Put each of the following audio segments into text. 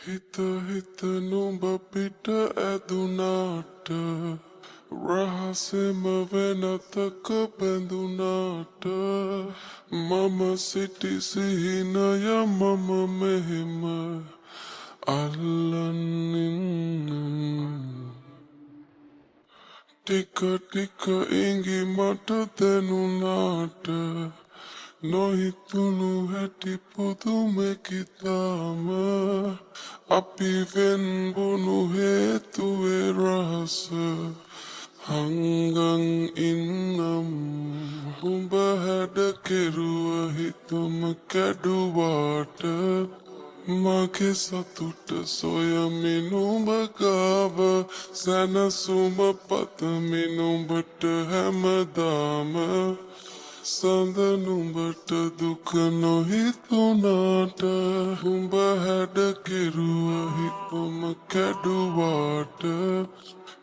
හිත හිත නුඹ පිට ඇදුනාට රහසෙම වෙනතක බැඳුනාට මම සිටි සිහිනය මම මෙහෙම අල්ලන්නින්නම් ටික ටික ඉඟි මට දැනුනාට නොහිතුණු හැටි පුදුමෙකිතාම අපි වෙන්බුණු හේතුවේ රහස හංගන් ඉන්නම් උඹ හැඩ කෙරුව හිතම කැඩුවාට මගේ සතුට සොයමින් උඹ ගාව සැනසුම පතමින් උඹට හැමදාම සඳ නුඹට දුක නොහිතුනාට උඹ හැඩ කෙරුව හිතම කැඩුවාට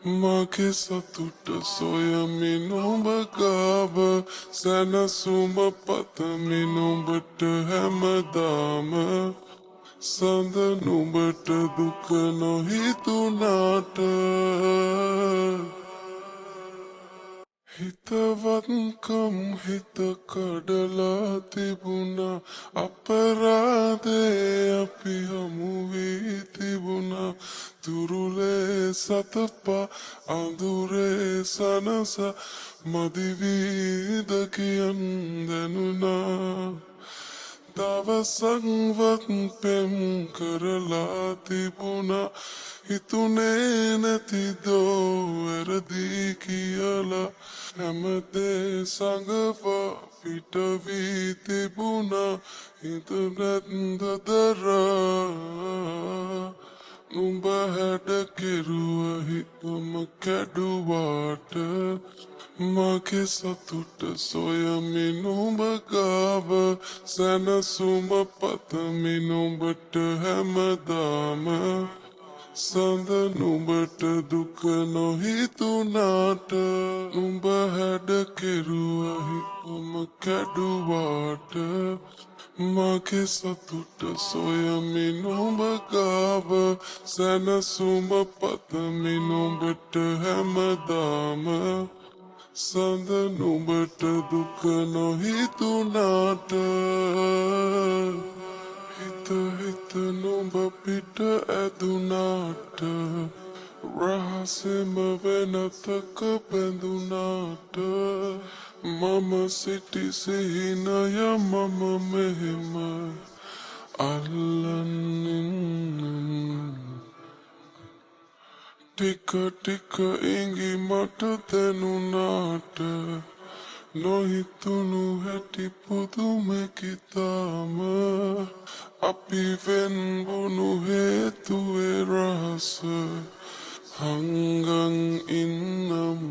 මගේ සතුට සොයමින් උඹ ගාව සැනසුම පතමින් උඹට හැමදාම සඳ නුඹට දුක නොහිතුනාට හිතවත්කම් හිත කඩලා තිබුණා අපරාධේ අපි හමු වී තිබුණා තුරුලේ සතපා අඳුරේ සනස මදිවීද කියන් දැනුණා දවසක්වත් පෙම් කරලා තිබුණා හිතුනේ නැතිදෝ වැරදි කියලා හැමදේ සඟවා පිට වී තිබුණා හිත නැන්දදරා නුඹ හැඩ කෙරුව හිතම කැඩුවාට මගේ සතුට සොයමින් උඹ ගාව සැනසුම පතමින් උඹට හැමදාම සඳ නුඹට දුක නොහිතුනාට උඹ හැඩ කෙරුව හිතම කැඩුවාට මගේ සතුට සොයමින් උඹ ගාව සැනසුම පතමින් උඹට හැමදාම සඳ නුඹට දුක නොහිතුනාට හිත හිත නුඹ පිට ඇදුනාට රහසෙම වෙනතක බැඳුනාට මම සිටි සිහිනය මම මෙහෙම අල්ලන්නින්නම් ටික ටික ඉඟි මට දැනුනාට නොහිතුණු හැටි පුදුමෙකිතාම අපි වෙන්බුණු හේතුවේ රහස හංගන් ඉන්නම්